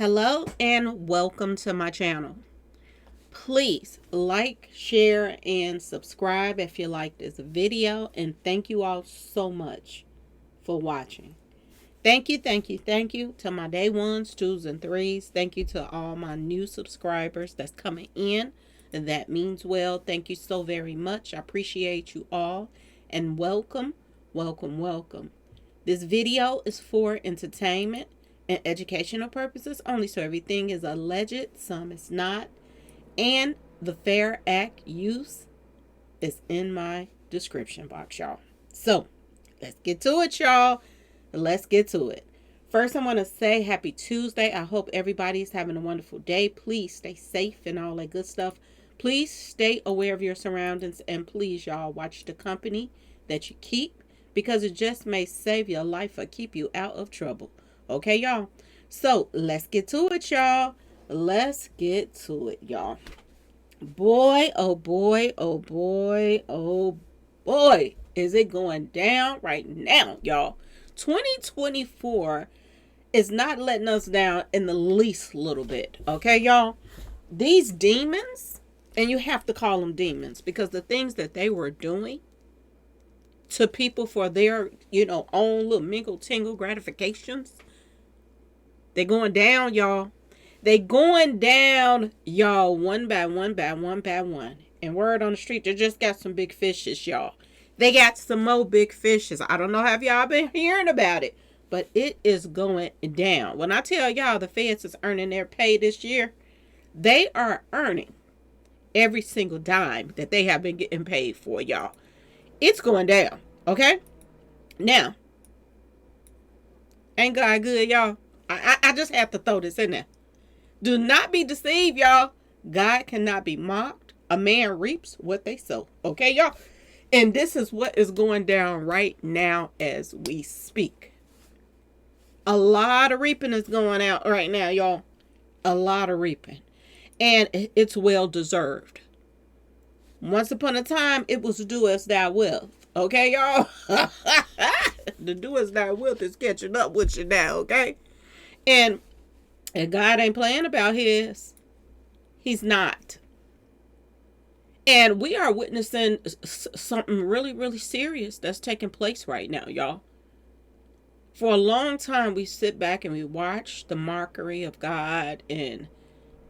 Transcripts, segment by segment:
Hello and welcome to my channel. Please like, share, and subscribe if you like this video. And thank you all so much for watching. Thank you to my day ones, twos, and threes. Thank you to all my new subscribers that's coming in. And that means well. Thank you so very much. I appreciate you all. And welcome. This video is for entertainment and educational purposes only, so everything is alleged, some is not, and the fair act use is in my description box, y'all. So let's get to it, y'all. Let's get to it. First, I want to say happy Tuesday. I hope everybody's having a wonderful day. Please stay safe and all that good stuff. Please stay aware of your surroundings, and please, y'all, watch the company that you keep, because it just may save your life or keep you out of trouble. Okay, y'all? So, let's get to it, y'all. Let's get to it, y'all. Boy, oh boy, oh boy, oh boy, is it going down right now, y'all. 2024 is not letting us down in the least little bit. Okay, y'all? These demons, and you have to call them demons, because the things that they were doing to people for their, own little mingle tingle gratifications, they're going down, y'all. They going down, y'all, one by one. And word on the street, they just got some big fishes, y'all. They got some more big fishes. I don't know if y'all been hearing about it, but it is going down. When I tell y'all the feds is earning their pay this year, they are earning every single dime that they have been getting paid for, y'all. It's going down, okay? Now, ain't God good, y'all? I just have to throw this in there. Do not be deceived, y'all. God cannot be mocked. A man reaps what they sow. Okay, y'all? And this is what is going down right now as we speak. A lot of reaping is going out right now, y'all. A lot of reaping. And it's well deserved. Once upon a time, it was do as thou wilt. Okay, y'all? The do as thou wilt is catching up with you now, okay? And God ain't playing about his. He's not. And we are witnessing something really, really serious that's taking place right now, y'all. For a long time, we sit back and we watch the mockery of God and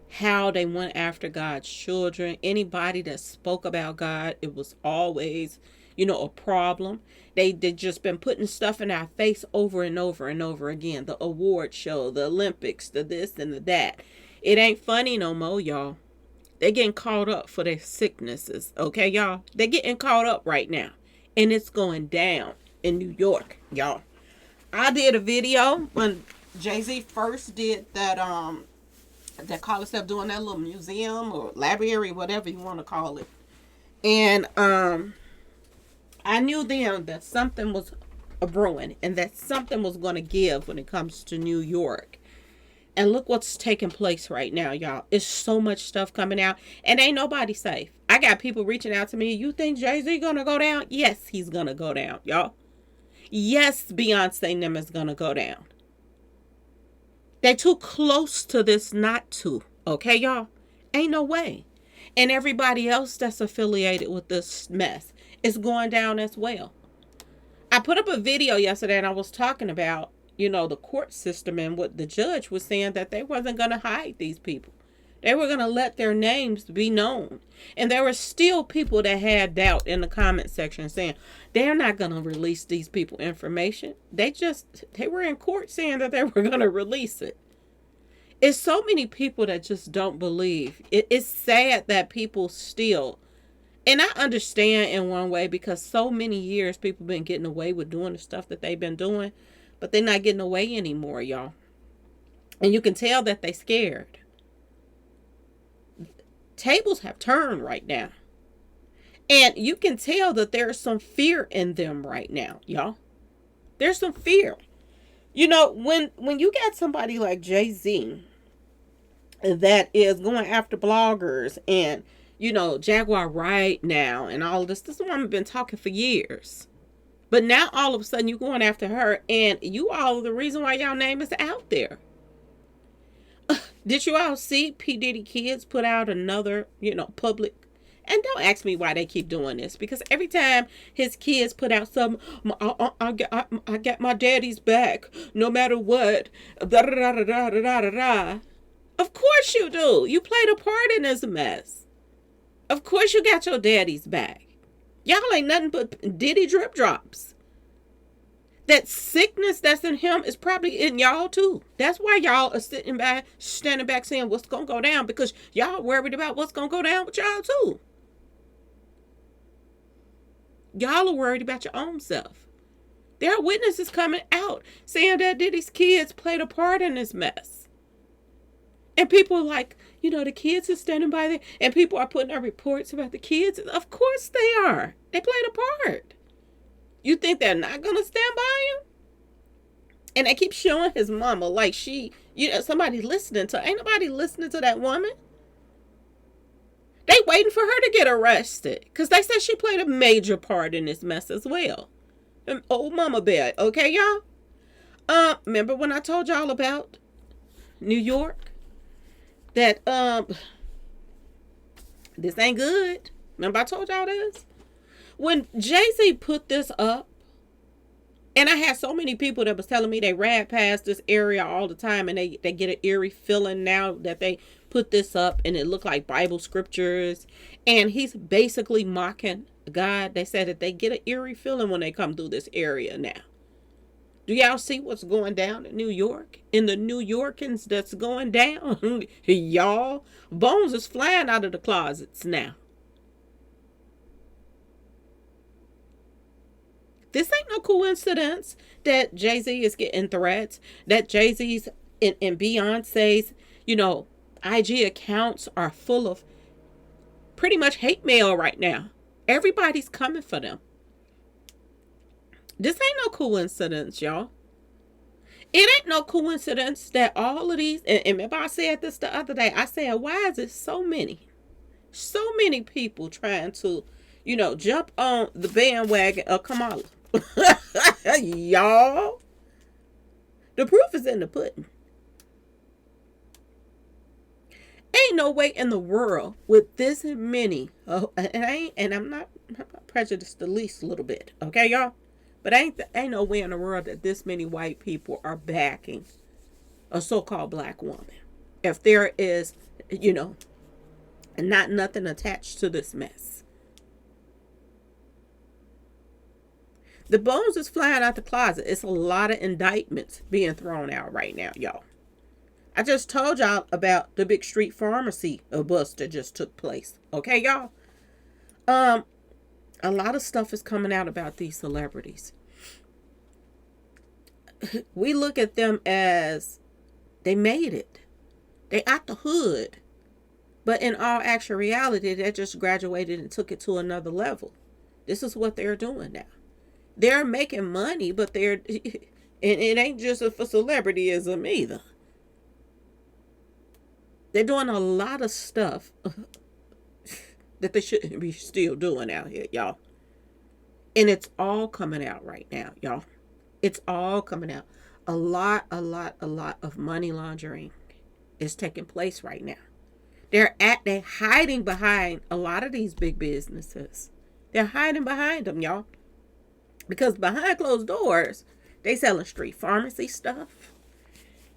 how they went after God's children. Anybody that spoke about God, it was always, a problem. They just been putting stuff in our face over and over and over again. The award show, the Olympics, the this and the that. It ain't funny no more, y'all. They're getting caught up for their sicknesses. Okay, y'all? They're getting caught up right now. And it's going down in New York, y'all. I did a video when Jay-Z first did that call itself doing that little museum or library, whatever you want to call it. And I knew then that something was a brewing and that something was going to give when it comes to New York. And look what's taking place right now, y'all. It's so much stuff coming out and ain't nobody safe. I got people reaching out to me. You think Jay-Z gonna go down? Yes, he's gonna go down, y'all. Yes, Beyonce and them is gonna go down. They too close to this not to. Okay, y'all? Ain't no way. And everybody else that's affiliated with this mess is going down as well. I put up a video yesterday and I was talking about, the court system and what the judge was saying, that they wasn't going to hide these people. They were going to let their names be known. And there were still people that had doubt in the comment section saying they're not going to release these people information. They were in court saying that they were going to release it. It's so many people that just don't believe. It's sad that people still, and I understand in one way, because so many years people been getting away with doing the stuff that they've been doing, but they're not getting away anymore, y'all. And you can tell that they scared. Tables have turned right now. And you can tell that there's some fear in them right now, y'all. There's some fear. When you got somebody like Jay-Z that is going after bloggers and, Jaguar right now and all this woman been talking for years. But now all of a sudden you going after her, and you all the reason why y'all name is out there. Did you all see P Diddy kids put out another, public? And don't ask me why they keep doing this, because every time his kids put out some, I got my daddy's back, no matter what. Da, da, da, da, da, da, da, da. Of course you do. You played a part in this mess. Of course you got your daddy's back. Y'all ain't nothing but Diddy drip drops. That sickness that's in him is probably in y'all too. That's why y'all are standing back saying what's going to go down, because y'all worried about what's going to go down with y'all too. Y'all are worried about your own self. There are witnesses coming out saying that Diddy's kids played a part in this mess. And people are like, the kids are standing by there, and people are putting out reports about the kids. Of course they are. They played a part. You think they're not going to stand by him? And they keep showing his mama like somebody listening to. Ain't nobody listening to that woman. They waiting for her to get arrested, because they said she played a major part in this mess as well. Old mama bear. Okay, y'all? Remember when I told y'all about New York? That, this ain't good. Remember I told y'all this? When Jay-Z put this up, and I had so many people that was telling me they ride past this area all the time, and they get an eerie feeling now that they put this up and it looked like Bible scriptures, and he's basically mocking God. They said that they get an eerie feeling when they come through this area now. Do y'all see what's going down in New York? In the New Yorkers that's going down? Y'all, bones is flying out of the closets now. This ain't no coincidence that Jay-Z is getting threats, that Jay-Z's and Beyonce's, IG accounts are full of pretty much hate mail right now. Everybody's coming for them. This ain't no coincidence, y'all. It ain't no coincidence that all of these, and remember I said this the other day, I said, why is it so many people trying to, jump on the bandwagon of Kamala? Y'all, the proof is in the pudding. Ain't no way in the world with this many, and I'm not prejudiced the least little bit, okay, y'all? But ain't no way in the world that this many white people are backing a so-called black woman. If there is, not nothing attached to this mess. The bones is flying out the closet. It's a lot of indictments being thrown out right now, y'all. I just told y'all about the big street pharmacy bust that just took place. Okay, y'all? A lot of stuff is coming out about these celebrities. We look at them as they made it. They out the hood. But in all actual reality, they just graduated and took it to another level. This is what they're doing now. They're making money, but and it ain't just for celebrityism either. They're doing a lot of stuff that they shouldn't be still doing out here, y'all. And it's all coming out right now, y'all. It's all coming out. A lot of money laundering is taking place right now. They're hiding behind a lot of these big businesses. They're hiding behind them, y'all. Because behind closed doors, they selling street pharmacy stuff.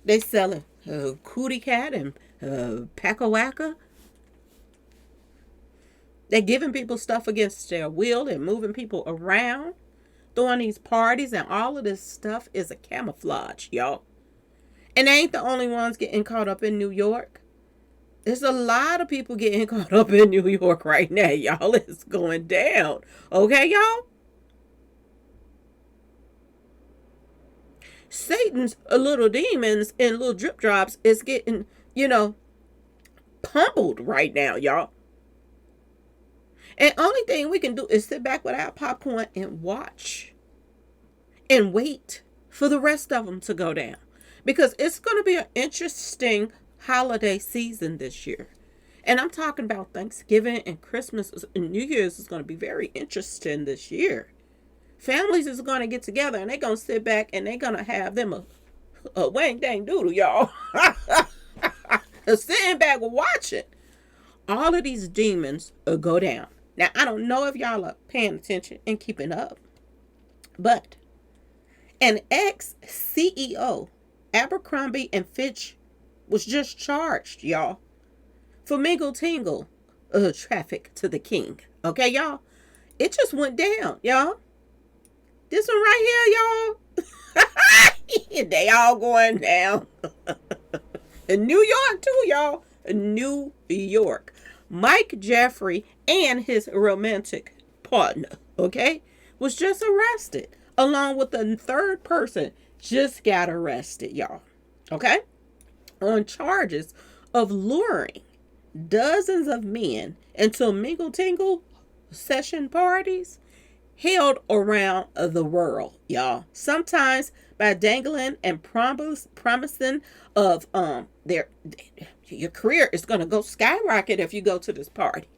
They selling Cootie Cat and Pack-A-Wacka. They're giving people stuff against their will and moving people around, throwing these parties, and all of this stuff is a camouflage, y'all. And they ain't the only ones getting caught up in New York. There's a lot of people getting caught up in New York right now, y'all. It's going down. Okay, y'all? Satan's little demons and little drip drops is getting, pummeled right now, y'all. And only thing we can do is sit back with our popcorn and watch and wait for the rest of them to go down. Because it's going to be an interesting holiday season this year. And I'm talking about Thanksgiving and Christmas and New Year's is going to be very interesting this year. Families is going to get together and they're going to sit back and they're going to have them a wang dang doodle, y'all. sitting back watching all of these demons go down. Now, I don't know if y'all are paying attention and keeping up, but an ex-CEO, Abercrombie and Fitch, was just charged, y'all, for mingle tingle traffic to the king. Okay, y'all? It just went down, y'all. This one right here, y'all. They all going down. In New York, too, y'all. New York. Mike Jeffrey and his romantic partner, okay, was just arrested. Along with the third person just got arrested, y'all. Okay? On charges of luring dozens of men into mingle tingle session parties held around the world, y'all. Sometimes by dangling and promising of your career is going to go skyrocket if you go to this party.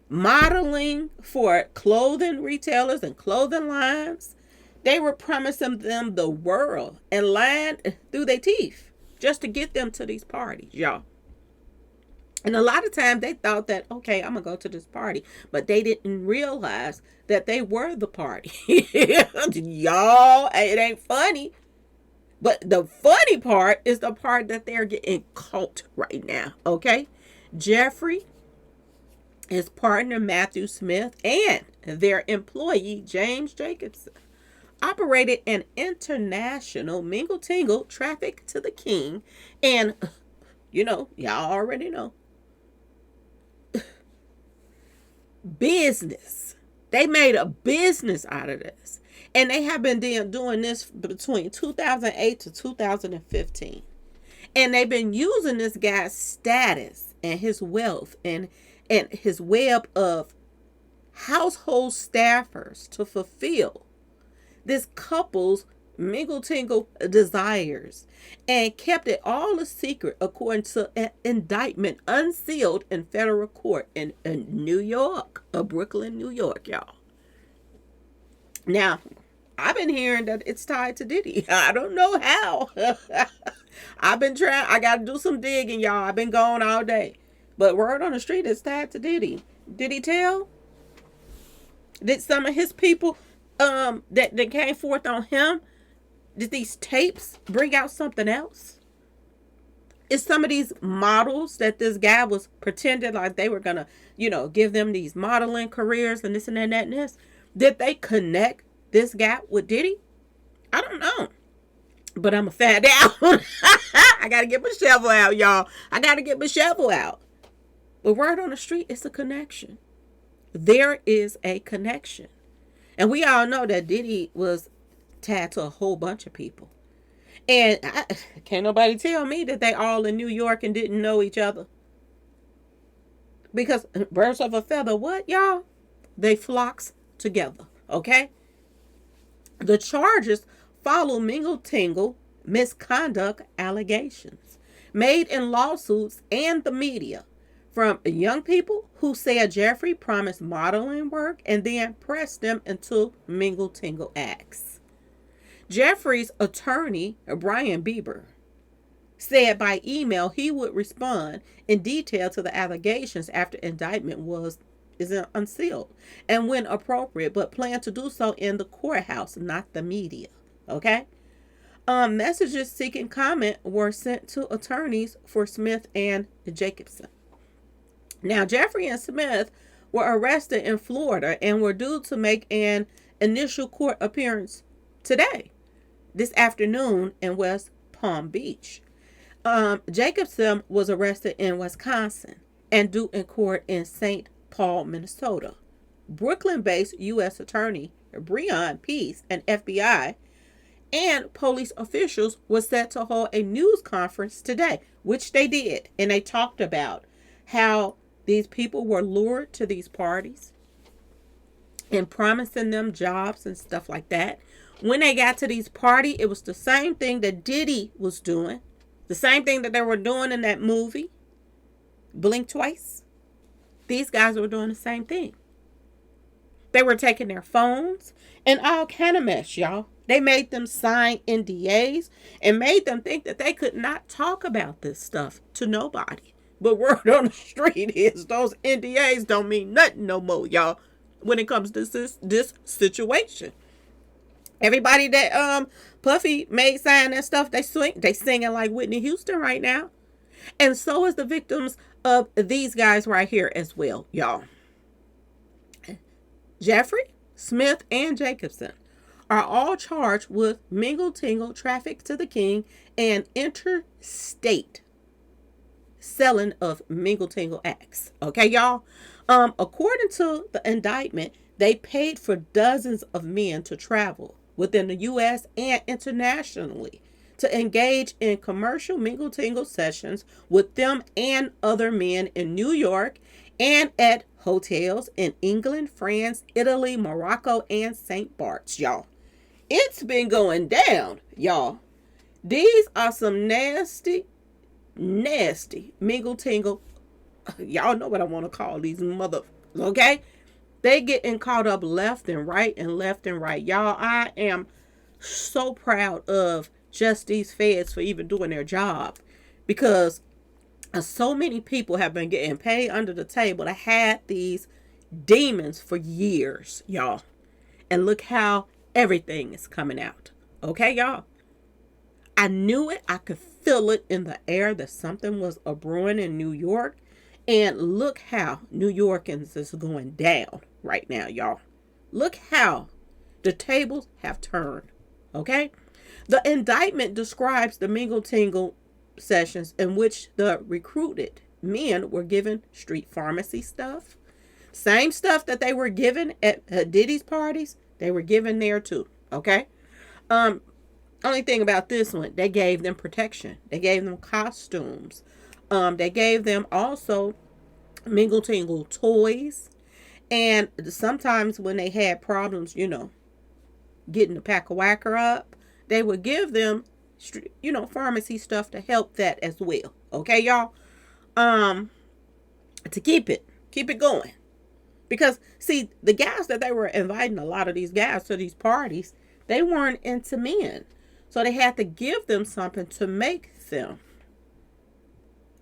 Modeling for clothing retailers and clothing lines. They were promising them the world and lying through their teeth just to get them to these parties, y'all. And a lot of times they thought that, okay, I'm going to go to this party. But they didn't realize that they were the party. Y'all, it ain't funny. But the funny part is the part that they're getting caught right now, okay? Jeffrey, his partner Matthew Smith, and their employee James Jacobson operated an international mingle tingle traffic to the king. And, y'all already know. Business. They made a business out of this. And they have been doing this between 2008 to 2015. And they've been using this guy's status and his wealth and his web of household staffers to fulfill this couple's mingle tingle desires, and kept it all a secret according to an indictment unsealed in federal court in New York, Brooklyn, New York, y'all. Now, I've been hearing that it's tied to Diddy. I don't know how. I've been trying. I got to do some digging, y'all. I've been gone all day. But word on the street is tied to Diddy. Did he tell? Did some of his people that came forth on him, did these tapes bring out something else? Is some of these models that this guy was pretending like they were going to, give them these modeling careers and this and that and this, did they connect this guy with Diddy? I don't know. But I'm a find out. I got to get my shovel out, y'all. I got to get my shovel out. But word on the street, it's a connection. There is a connection. And we all know that Diddy was tied to a whole bunch of people. And can't nobody tell me that they all in New York and didn't know each other. Because birds of a feather, what, y'all? They flocks together, okay? The charges follow mingle tingle misconduct allegations made in lawsuits and the media from young people who said Jeffrey promised modeling work and then pressed them into mingle tingle acts. Jeffrey's attorney, Brian Bieber, said by email he would respond in detail to the allegations after indictment is unsealed and when appropriate, but planned to do so in the courthouse, not the media. Okay? Messages seeking comment were sent to attorneys for Smith and Jacobson. Now, Jeffrey and Smith were arrested in Florida and were due to make an initial court appearance today, this afternoon in West Palm Beach. Jacobson was arrested in Wisconsin and due in court in St. Paul, Minnesota. Brooklyn-based U.S. Attorney Breon Peace and FBI and police officials were set to hold a news conference today, which they did. And they talked about how these people were lured to these parties and promising them jobs and stuff like that. When they got to these parties, it was the same thing that Diddy was doing. The same thing that they were doing in that movie, Blink Twice. These guys were doing the same thing. They were taking their phones and all kind of mess, y'all. They made them sign NDAs and made them think that they could not talk about this stuff to nobody. But word on the street is those NDAs don't mean nothing no more, y'all, when it comes to this situation. Everybody that Puffy made sign that stuff, they singing like Whitney Houston right now. And so is the victims of these guys right here as well, y'all. Jeffrey, Smith, and Jacobson are all charged with mingle tingle, traffic to the king, and interstate selling of mingle tingle acts. Okay, y'all? According to the indictment, they paid for dozens of men to travel within the U.S. and internationally to engage in commercial mingle tingle sessions with them and other men in New York and at hotels in England, France, Italy, Morocco, and St. Bart's, y'all. It's been going down, y'all. These are some nasty mingle tingle. Y'all know what I want to call these motherfuckers, okay? They getting caught up left and right. Y'all, I am so proud of just these feds for even doing their job, because so many people have been getting paid under the table to have these demons for years, y'all. And look how everything is coming out. Okay, y'all? I knew it. I could feel it in the air that something was a brewing in New York. And look how New Yorkers is going down right now, y'all. Look how the tables have turned. Okay? The indictment describes the mingle tingle sessions in which the recruited men were given street pharmacy stuff. Same stuff that they were given at Diddy's parties, they were given there too. Okay? Only thing about this one, they gave them protection. They gave them costumes. They gave them also mingle tingle toys. And sometimes when they had problems, getting the pack of whacker up, they would give them, pharmacy stuff to help that as well. Okay, y'all? To keep it going. Because, see, the guys that they were inviting, a lot of these guys to these parties, they weren't into men. So they had to give them something to make them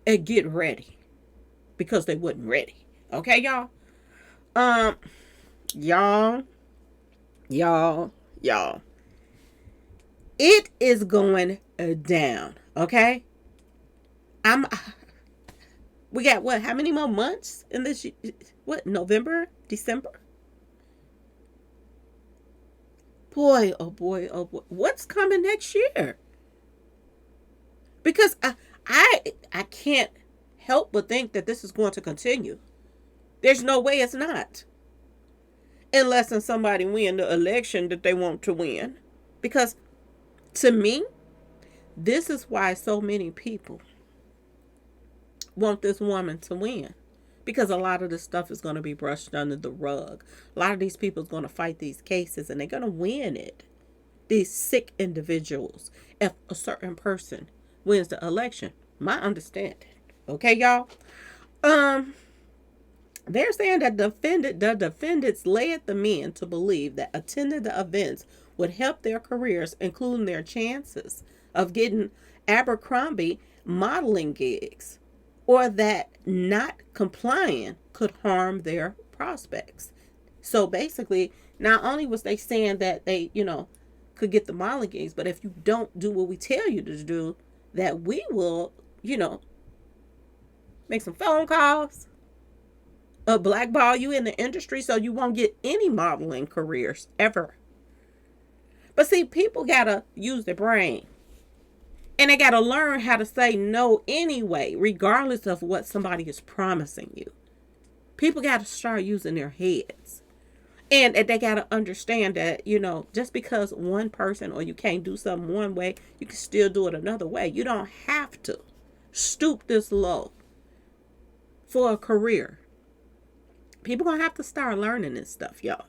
get ready. Because they wasn't ready. Okay, y'all? Y'all. It is going down. Okay? We got what? How many more months in this? What? November? December? Boy, oh boy. What's coming next year? Because I can't help but think that this is going to continue. There's no way it's not. Unless somebody win the election that they want to win. Because to me, this is why so many people want this woman to win. Because a lot of this stuff is going to be brushed under the rug. A lot of these people are going to fight these cases and they're going to win it. These sick individuals. If a certain person wins the election. My understanding. Okay, y'all? They're saying that the defendants led the men to believe that attending the events would help their careers, including their chances of getting Abercrombie modeling gigs, or that not complying could harm their prospects. So basically, not only was they saying that they, could get the modeling gigs, but if you don't do what we tell you to do, that we will, make some phone calls, blackball you in the industry so you won't get any modeling careers ever. But see, people gotta use their brain. And they gotta learn how to say no anyway, regardless of what somebody is promising you. People gotta start using their heads. And they gotta understand that, just because one person or you can't do something one way, you can still do it another way. You don't have to stoop this low for a career. People gonna have to start learning this stuff, y'all.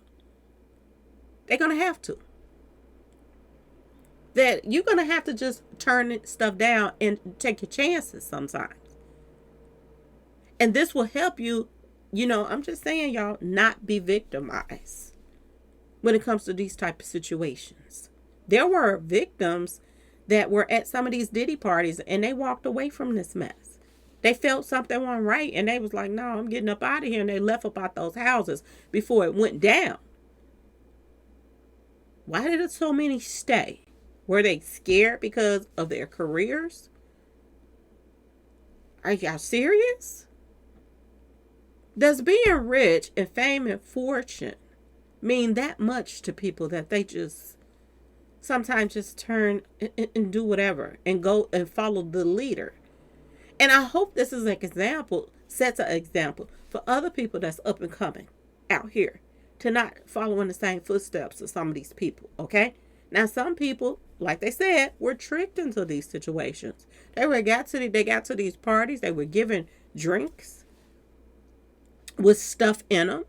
They're gonna have to. That you're gonna have to just turn stuff down and take your chances sometimes. And this will help you, I'm just saying, y'all, not be victimized. when it comes to these type of situations. There were victims that were at some of these Diddy parties and they walked away from this mess. They felt something wasn't right and they was like, no, I'm getting up out of here. And they left up out those houses before it went down. Why did so many stay? Were they scared because of their careers? Are y'all serious? Does being rich and fame and fortune mean that much to people that they just sometimes just turn and do whatever and go and follow the leader? And I hope this is an example, sets an example for other people that's up and coming out here to not follow in the same footsteps of some of these people, okay? Now, some people, like they said, were tricked into these situations. They got to these parties. They were given drinks with stuff in them.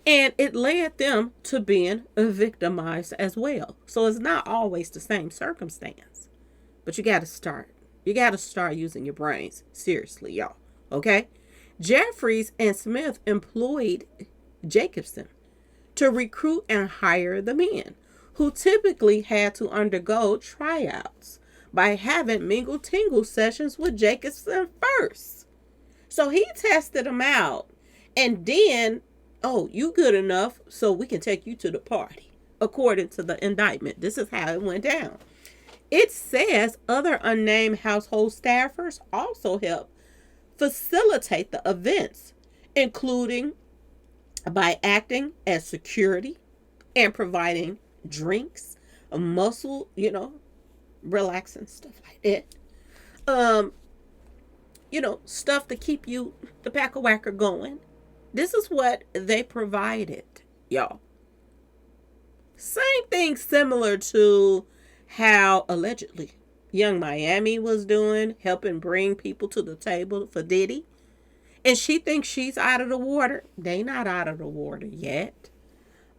And it led them to being victimized as well. So it's not always the same circumstance. But you got to start. You got to start using your brains. Seriously, y'all. Okay? Jeffries and Smith employed Jacobson to recruit and hire the men, who typically had to undergo tryouts by having mingle-tingle sessions with Jacobson first. So he tested them out. And then, oh, you good enough, so we can take you to the party, according to the indictment. This is how it went down. It says other unnamed household staffers also helped facilitate the events, including by acting as security and providing drinks, muscle, relaxing stuff like that. Stuff to keep you, the pack-a-whacker going. This is what they provided, y'all. Same thing similar to how allegedly Young Miami was doing, helping bring people to the table for Diddy. And she thinks she's out of the water. They not out of the water yet.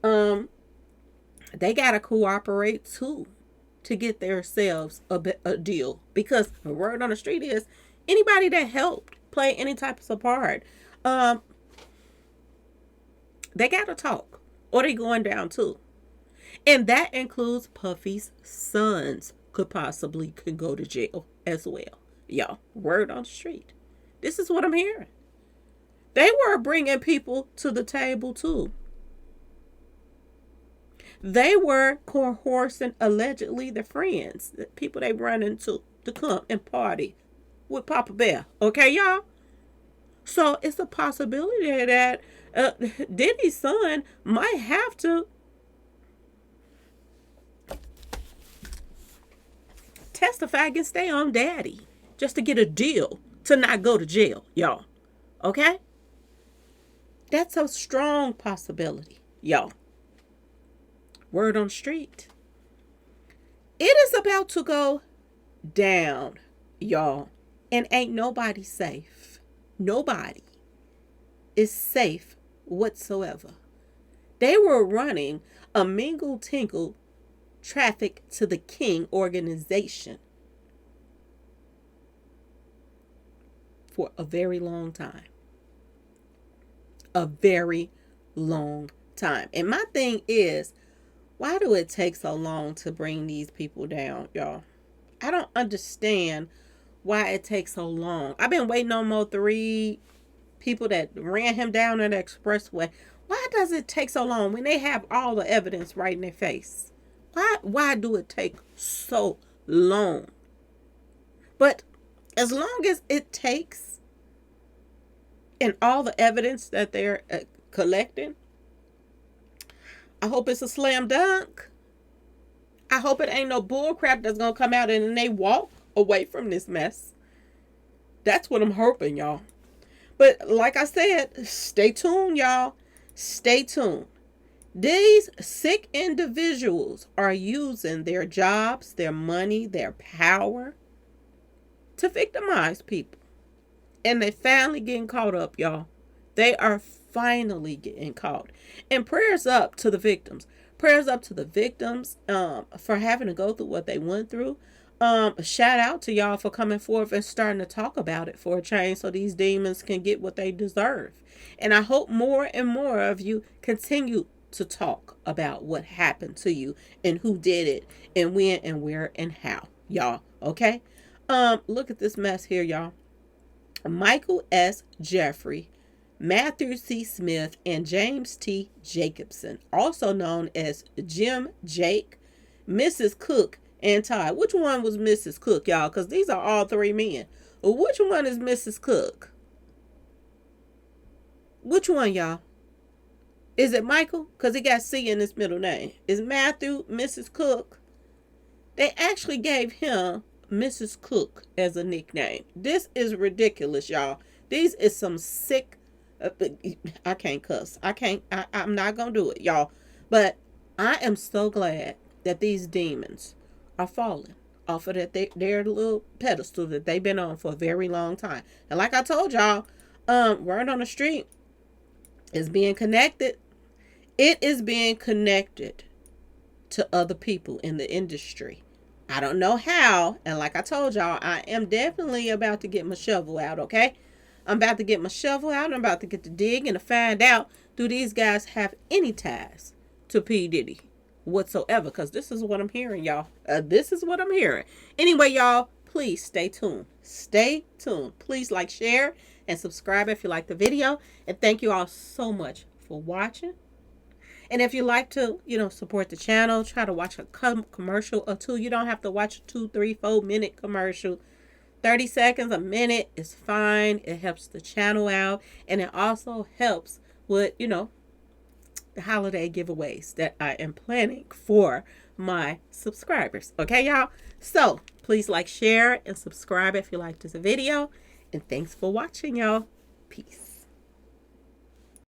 They got to cooperate too to get themselves a deal. Because the word on the street is anybody that helped play any type of part, they got to talk or they going down too. And that includes Puffy's sons could go to jail as well. Y'all, word on the street. This is what I'm hearing. They were bringing people to the table too. They were coercing allegedly the friends, the people they run into to come and party with Papa Bear. Okay, y'all? So it's a possibility that Diddy's son might have to testify against their own daddy just to get a deal to not go to jail, y'all. Okay? That's a strong possibility, y'all. Word on the street. It is about to go down, y'all. And ain't nobody safe. Nobody is safe whatsoever. They were running a mingle-tingle traffic to the king organization for a very long time. A very long time. And my thing is, why do it take so long to bring these people down, y'all? I don't understand why it takes so long. I've been waiting on more 3 people that ran him down on the expressway. Why does it take so long when they have all the evidence right in their face? Why do it take so long? But as long as it takes and all the evidence that they're collecting, I hope it's a slam dunk. I hope it ain't no bull crap that's going to come out and then they walk away from this mess. That's what I'm hoping, y'all. But like I said, stay tuned, y'all. Stay tuned. These sick individuals are using their jobs, their money, their power to victimize people. And they finally getting caught up, y'all. They are finally getting caught. And prayers up to the victims. Prayers up to the victims for having to go through what they went through. Shout out to y'all for coming forth and starting to talk about it for a change so these demons can get what they deserve. And I hope more and more of you continue to talk about what happened to you and who did it and when and where and how, y'all. Okay? Look at this mess here, y'all. Michael S. Jeffrey, Matthew C. Smith, and James T. Jacobson, also known as Jim Jake, Mrs. Cook, and Todd. Which one was Mrs. Cook, y'all? Because these are all three men. Which one is Mrs. Cook? Which one, y'all? Is it Michael? Because he got C in his middle name. Is Matthew Mrs. Cook? They actually gave him Mrs. Cook as a nickname. This is ridiculous, y'all. These is some sick. I can't cuss. I'm not gonna do it, y'all. But I am so glad that these demons are falling off of their little pedestal that they've been on for a very long time. And like I told y'all, word on the street is being connected. It is being connected to other people in the industry. I don't know how. And like I told y'all, I am definitely about to get my shovel out, okay? I'm about to get my shovel out. I'm about to get to dig and to find out, do these guys have any ties to P Diddy whatsoever? Because this is what I'm hearing, y'all. This is what I'm hearing. Anyway, y'all, please stay tuned. Stay tuned. Please like, share, and subscribe if you like the video. And thank you all so much for watching. And if you like to, support the channel, try to watch a commercial or two. You don't have to watch a 2, 3, 4-minute commercial. 30 seconds, a minute is fine. It helps the channel out. And it also helps with, the holiday giveaways that I am planning for my subscribers. Okay, y'all? So, please like, share, and subscribe if you liked this video. And thanks for watching, y'all. Peace.